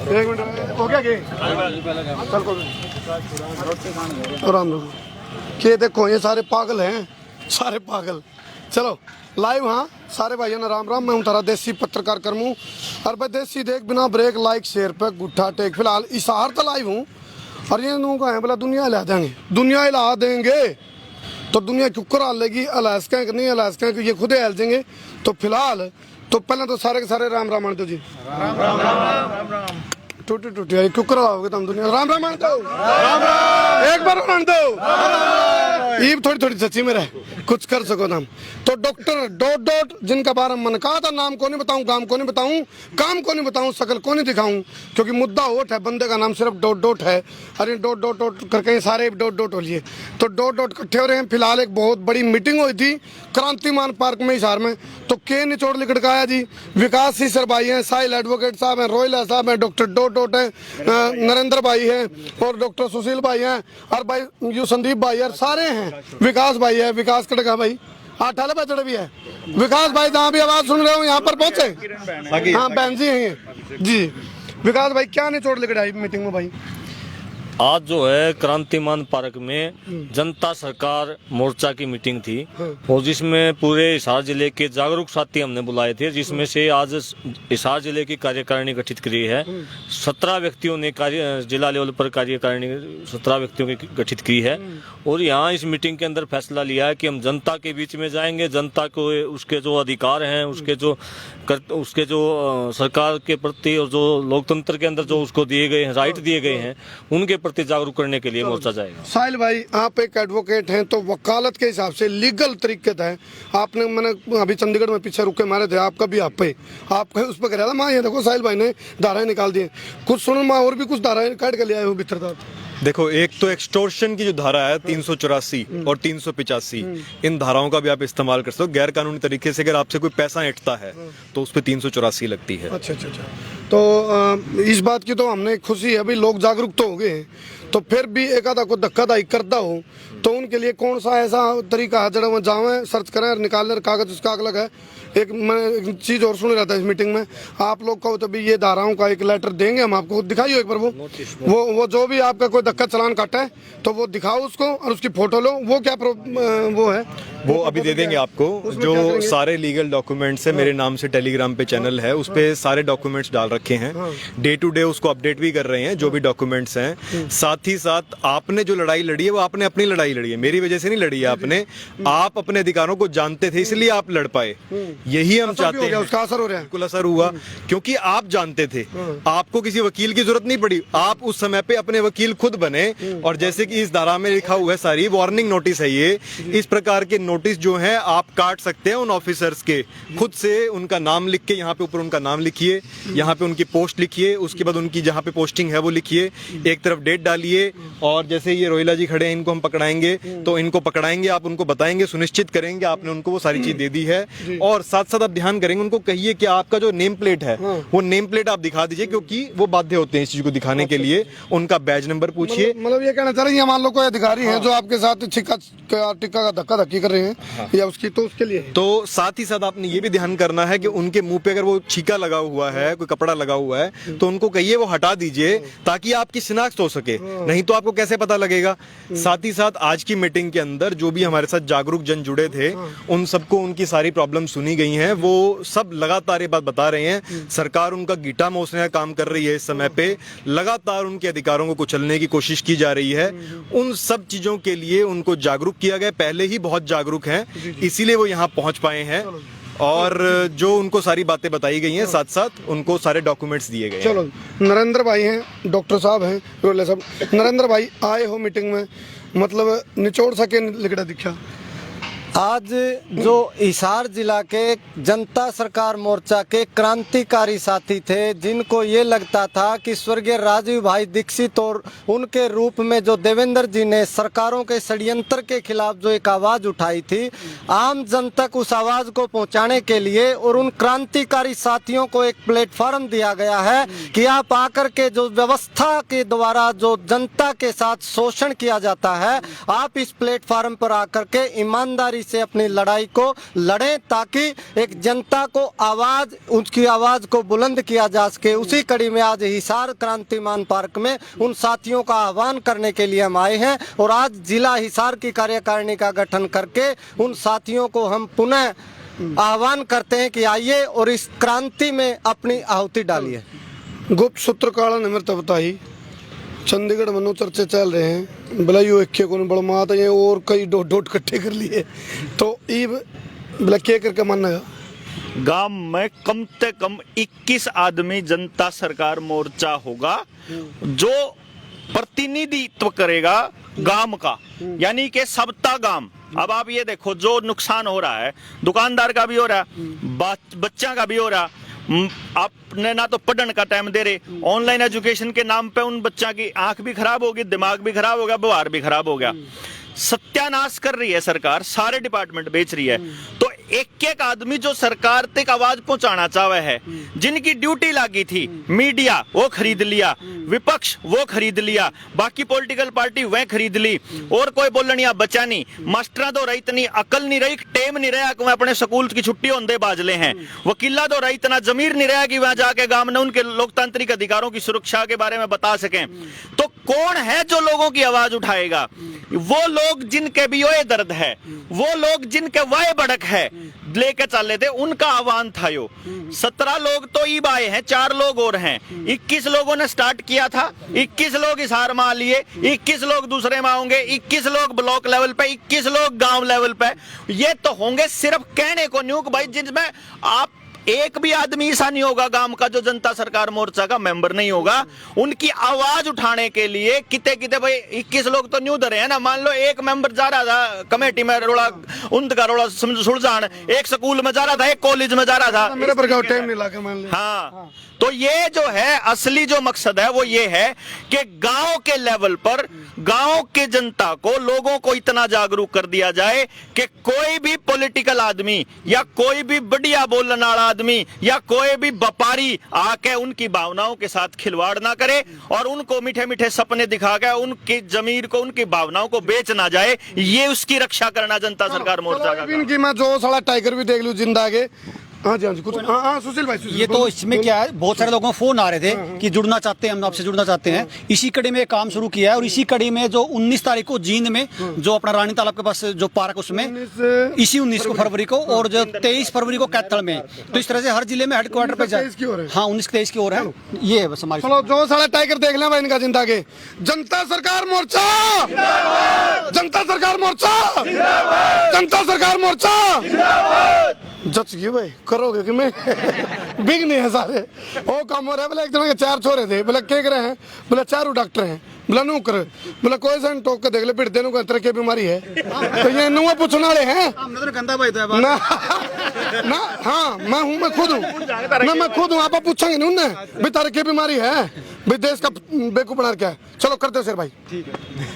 एक मिनट हो गया के चल को आराम रखो के देखो ये सारे पागल हैं, सारे पागल। चलो लाइव, हाँ सारे भाइयों ने राम राम। मैं हूँ तारा देसी पत्रकार करमू और भाई देसी देख बिना ब्रेक लाइक शेयर पे गुट्ठा टेक। फिलहाल इशार तो लाइव हूँ और ये लोग कहें बोला दुनिया हिला देंगे, दुनिया हिला देंगे तो दुनिया कुकर हाल लेगी। अलास्का कि नहीं अलास्का कि ये खुद ही हिल देंगे। तो फिलहाल तो पहले तो सारे के सारे राम राम मान दो जी। राम राम राम राम टूटी टूटी आई कुकर आओगे तुम दुनिया। राम राम मान दो, राम राम एक बार मान दो। ये थोड़ी थोड़ी सच्ची में रहे कुछ कर सको नाम। तो डॉक्टर डॉट डॉट जिनका बारे में मैंने कहा था नाम को नहीं बताऊं, काम को नहीं बताऊं, काम को नहीं बताऊं, शकल को नहीं दिखाऊं, क्योंकि मुद्दा वोट है, बंदे का नाम सिर्फ डॉट डॉट है। अरे डॉट डॉट डॉट करके सारे डॉट डॉट हो लिए तो डॉट डॉट इकट्ठे हो रहे हैं। फिलहाल एक बहुत बड़ी मीटिंग हुई थी क्रांतिमान पार्क में हिसार में। तो के निचोड़ लिखड़काया जी, विकास सी सर भाई हैं, साहिल एडवोकेट साहब हैं, रोहिला साहब हैं, डॉक्टर डॉट डॉट है, नरेंद्र भाई हैं और डॉक्टर सुशील भाई हैं और भाई यू संदीप भाई है, सारे हैं। विकास भाई है, विकास कड़का भाई आठाले बचड़े भी है। विकास भाई जहाँ भी आवाज सुन रहे हो यहाँ पर पहुंचे। हाँ बहन जी हैं जी। विकास भाई क्या निचोड़ लिखड़ा मीटिंग में भाई? आज जो है क्रांतिमान पार्क में जनता सरकार मोर्चा की मीटिंग थी और जिसमें पूरे हिसार जिले के जागरूक साथी हमने बुलाए थे, जिसमें से आज हिसार जिले की कार्यकारिणी गठित करी है। 17 व्यक्तियों ने जिला लेवल पर कार्यकारिणी 17 व्यक्तियों की गठित की है और यहाँ इस मीटिंग के अंदर फैसला लिया है कि हम जनता के बीच में जाएंगे, जनता को उसके जो अधिकार हैं, उसके जो सरकार के प्रति और जो लोकतंत्र के अंदर जो उसको दिए गए हैं, राइट दिए गए हैं, उनके प्रति जागरूक करने के लिए मोर्चा जाएगा। साहिल भाई आप एक एडवोकेट हैं तो वकालत के हिसाब से लीगल तरीके है आपने, मैंने अभी चंडीगढ़ में पीछे रुके मारे थे, आपका भी आप पे आप उस पर कह था माँ, ये देखो साहिल भाई ने धाराएं निकाल दिए कुछ सुनो माँ, और भी कुछ धाराएं काट के ले आए हो भीतर। देखो एक तो एक्सटोर्शन की जो धारा है 384 और 385, इन धाराओं का भी आप इस्तेमाल कर सकते हो। गैर कानूनी तरीके से अगर आपसे कोई पैसा ऐंठता है तो उस पर 384 लगती है। अच्छा अच्छा अच्छा। तो इस बात की तो हमने खुशी है, अभी लोग जागरूक तो हो गए हैं, तो फिर भी एक आधा को धक्कादाई करता हो तो उनके लिए कौन सा ऐसा तरीका है जरा वहाँ जाएं सर्च करें और निकालने कागज उसका अलग है। एक मैं एक चीज़ और सुन रहा था इस मीटिंग में, आप लोग को तभी ये धाराओं का एक लेटर देंगे हम आपको, दिखाइए एक बार वो जो भी आपका कोई धक्का चलान काटा है तो वो दिखाओ उसको और उसकी फोटो लो। वो क्या वो है वो अभी दे देंगे आपको। जो सारे लीगल डॉक्यूमेंट्स है मेरे नाम से टेलीग्राम पे चैनल है, उस पे सारे डॉक्यूमेंट्स डाल रखे हैं। डे टू डे उसको अपडेट भी कर रहे हैं जो भी डॉक्यूमेंट्स हैं। साथ ही साथ आपने जो लड़ाई लड़ी है वो आपने अपनी लड़ाई लड़ी है, मेरी वजह से नहीं लड़ी है आपने। आप अपने अधिकारों को जानते थे इसलिए आप लड़ पाए, यही हम चाहते हैं। उसका असर हो रहा है, बिल्कुल असर हुआ क्योंकि आप जानते थे, आपको किसी वकील की जरूरत नहीं पड़ी, आप उस समय पे अपने वकील खुद बने। और जैसे कि इस धारा में लिखा हुआ है, सारी वार्निंग नोटिस है ये, इस प्रकार के नोटिस जो हैं आप काट सकते हैं उन ऑफिसर्स के, खुद से उनका नाम लिख के यहाँ पे ऊपर उनका नाम लिखिए, यहाँ पे उनकी पोस्ट लिखिए, उसके बाद उनकी जहाँ पे पोस्टिंग है वो लिखिए, एक तरफ डेट डालिए। और जैसे ये रोहिला जी खड़े हैं, इनको हम पकड़ाएंगे तो इनको पकड़ाएंगे, आप उनको बताएंगे, सुनिश्चित करेंगे आपने उनको वो सारी चीज दे दी है। और साथ साथ आप ध्यान करेंगे, उनको कहिए कि आपका जो नेम प्लेट है वो नेम प्लेट आप दिखा दीजिए, क्योंकि वो बाध्य होते हैं इस चीज को दिखाने के लिए। उनका बैज नंबर पूछिए। मतलब ये कहना चाह रहे हैं मान लो कोई अधिकारी हैं जो आपके साथ टिक्का का धक्का धक्की कर रहे हैं या उसकी, तो उसके लिए तो साथ ही साथ आपने ये भी ध्यान करना है कि उनके मुंह पे अगर वो छीका लगा हुआ है, कोई कपड़ा लगा हुआ है, तो उनको कहिए वो हटा दीजिए ताकि आपकी शिनाख्त हो सके, नहीं तो आपको कैसे पता लगेगा। साथ ही साथ आज की मीटिंग के अंदर जो भी हमारे साथ जागरूक जन जुड़े थे उन सबको उनकी सारी प्रॉब्लम सुनी गई हैं। वो सब लगातार ये बात बता रहे हैं, सरकार उनका गीटा मोचने का काम कर रही है इस समय पे, लगातार उनके अधिकारों को कुचलने की कोशिश की जा रही है। उन सब चीजों के लिए उनको जागरूक किया गया, पहले ही बहुत जागरूक हैं इसीलिए वो यहाँ पहुंच पाए हैं। और जो उनको सारी बातें बताई गई हैं, साथ साथ उनको सारे डॉक्यूमेंट्स दिए गए हैं। चलो नरेंद्र भाई हैं, डॉक्टर साहब हैं, रोले साहब, नरेंद्र भाई आए हो मीटिंग में, मतलब निचोड़ सके लिखड़ा दिखा। आज जो हिसार जिला के जनता सरकार मोर्चा के क्रांतिकारी साथी थे, जिनको ये लगता था कि स्वर्गीय राजीव भाई दीक्षित और उनके रूप में जो देवेंद्र जी ने सरकारों के षड्यंत्र के खिलाफ जो एक आवाज उठाई थी, आम जन तक उस आवाज को पहुंचाने के लिए और उन क्रांतिकारी साथियों को एक प्लेटफॉर्म दिया गया है कि आप आकर के जो व्यवस्था के द्वारा जो जनता के साथ शोषण किया जाता है, आप इस प्लेटफॉर्म पर आकर के ईमानदारी से अपनी लड़ाई को लड़ें, ताकि एक जनता को आवाज, उसकी आवाज को बुलंद किया जा सके। उसी कड़ी में आज हिसार क्रांतिमान पार्क में उन साथियों का आह्वान करने के लिए हम आए हैं और आज जिला हिसार की कार्यकारिणी का गठन करके उन साथियों को हम पुनः आह्वान करते हैं कि आइए और इस क्रांति में अपनी आहुति डालिए। गुप्त सूत्र काला निमृत बताई चंडीगढ़ मनो चर्चे चल रहे हैं, बलायू एक को बड़मात है और कई डोट इकट्ठे कर लिए, तो ईब बला के करके मानेगा गांव में कम से कम 21 आदमी जनता सरकार मोर्चा होगा जो प्रतिनिधित्व करेगा गांव का, यानी कि सबता गांव। अब आप ये देखो जो नुकसान हो रहा है, दुकानदार का भी हो रहा है, बच्चा का भी हो रहा। आपने ना तो पढ़ने का टाइम दे रहे, ऑनलाइन एजुकेशन के नाम पे उन बच्चा की आंख भी खराब होगी, दिमाग भी खराब हो गया, व्यवहार भी खराब हो गया। सत्यानाश कर रही है सरकार, सारे डिपार्टमेंट बेच रही है। तो एक एक आदमी जो सरकार तक आवाज पहुंचाना चाहे है, जिनकी ड्यूटी लगी थी, मीडिया वो खरीद लिया, विपक्ष वो खरीद लिया, बाकी पॉलिटिकल पार्टी वह खरीद ली, और कोई बोलनिया बचा नहीं। मास्टरा तो रही इतनी अकल नहीं रही, टेम नहीं रहा कि वह अपने स्कूल की छुट्टी होंदे बाजले हैं। वकीला तो रही इतना जमीर नहीं रहा कि वह जाके गांव में उनके लोकतांत्रिक अधिकारों की सुरक्षा के बारे में बता सकें। तो कौन है जो लोगों की आवाज उठाएगा? वो लोग जिनके भी ये दर्द है, वो लोग जिनके वाय बड़क है लेके चल लेते, उनका आह्वान था। यो 17 लोग तो ईब आए हैं, 4 लोग और हैं। 21 लोगों ने स्टार्ट किया था, 21 लोग हिसार में लिए, 21 लोग दूसरे में होंगे, 21 लोग ब्लॉक लेवल पे, 21 लोग गांव लेवल पे। ये तो होंगे सिर्फ कहने को न्यूक भाई, जिसमें आप एक भी आदमी ऐसा नहीं होगा गांव का जो जनता सरकार मोर्चा का मेंबर नहीं होगा। उनकी आवाज उठाने के लिए किते किते भाई 21 लोग तो न्यू धरे हैं ना। मान लो एक मेंबर जा रहा था कमेटी में रोड़ा उन का रोड़ा सुलझान, एक स्कूल में जा रहा था, एक कॉलेज में जा रहा था, मेरे पर टाइम नहीं लगा मान ले। हाँ, तो ये जो है असली जो मकसद है वो ये है कि गांव के लेवल पर गांव के जनता को, लोगों को इतना जागरूक कर दिया जाए कि कोई भी पॉलिटिकल आदमी या कोई भी बढ़िया बोलने वाला आदमी या कोई भी व्यापारी आके उनकी भावनाओं के साथ खिलवाड़ ना करे और उनको मीठे मीठे सपने दिखा के उनकी जमीर को, उनकी भावनाओं को बेच ना जाए। ये उसकी रक्षा करना जनता सरकार मोर्चा का। इनकी मैं जो साला टाइगर भी देख लूं जिंदा आगे। हाँ जी, हाँ जी, कुछ हाँ सुशील भाई, ये तो इसमें क्या है, बहुत सारे लोगों को फोन आ रहे थे कि जुड़ना चाहते हैं, हम आपसे जुड़ना चाहते हैं। इसी कड़ी में काम शुरू किया है और इसी कड़ी में जो 19 तारीख को जींद में जो अपना रानी तालाब के पास जो पार्क, उसमें इसी 19 को फरवरी को, और जो 23 फरवरी को कैथल में। तो इस तरह से हर जिले में हेडक्वार्टर पे जाए। हाँ, 19-23 की ओर है। ये है बस हमारी। चलो जो साला टाइगर देख लें भाई इनका जिंदा के। जनता सरकार मोर्चा, जनता सरकार मोर्चा, जनता सरकार मोर्चा। जच गई भाई, करोगे कि मैं बिग नहीं है सारे ओ काम हो रहा है। बोले एक जन के 4 छोरे थे, बोले के करे हैं, बोले 4 डॉक्टर हैं, बोले नू करे, बोले कोई सन टोक के देख ले फिर देनु को तरह की बीमारी है। तो ये नुआ पूछने वाले हैं ना ना। हाँ मैं हूँ, मैं खुद हूँ ना, मैं खुद हूँ। आप पूछेंगे नहीं उनने भी तरह की बीमारी है, भी देश का बेवकूफ बना क्या है। चलो करते हो सर भाई।